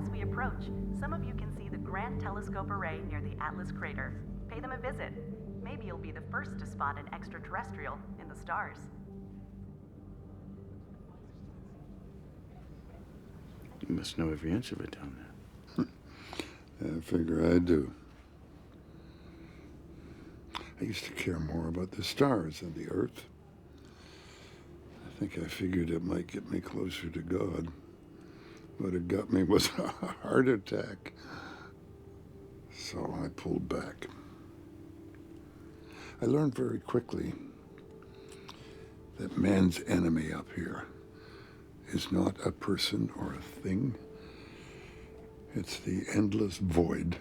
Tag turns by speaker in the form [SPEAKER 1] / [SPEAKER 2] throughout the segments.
[SPEAKER 1] As we approach, some of you can see the Grand Telescope Array near the Atlas Crater. Pay them a visit. Maybe you'll be the first to spot an extraterrestrial in the stars.
[SPEAKER 2] You must know every inch of it down there.
[SPEAKER 3] I figure I do. I used to care more about the stars than the Earth. I think I figured it might get me closer to God. What it got me was a heart attack. So I pulled back. I learned very quickly that man's enemy up here is not a person or a thing. It's the endless void.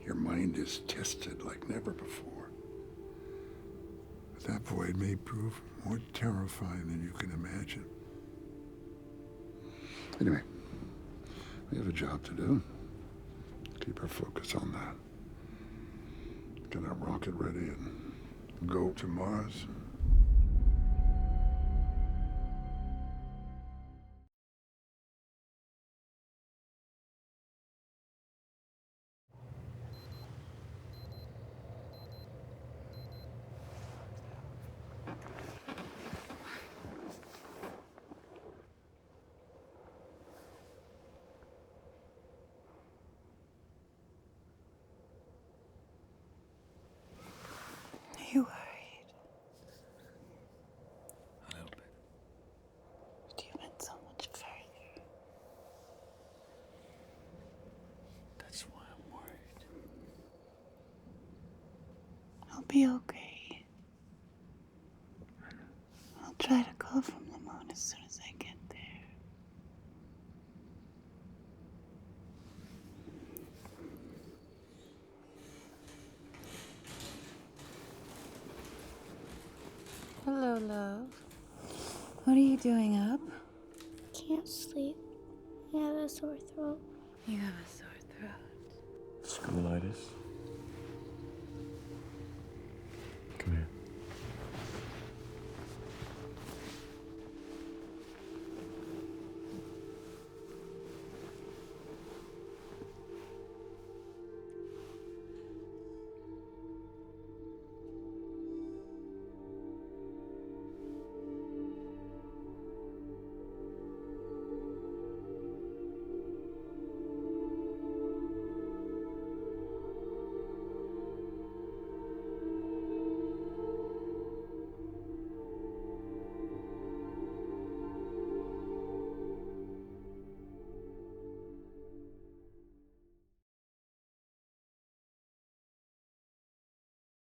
[SPEAKER 3] Your mind is tested like never before. But that void may prove more terrifying than you can imagine. Anyway, we have a job to do. Keep our focus on that. Get our rocket ready and go to Mars.
[SPEAKER 4] Are you worried?
[SPEAKER 2] A little bit.
[SPEAKER 4] But you've been so much further.
[SPEAKER 2] That's why I'm worried.
[SPEAKER 4] I'll be okay. I'll try to call from the moon as soon as I get there. Hello, love. What are you doing up?
[SPEAKER 5] Can't sleep. I have a sore throat.
[SPEAKER 4] You have a sore throat.
[SPEAKER 2] Schoolitis?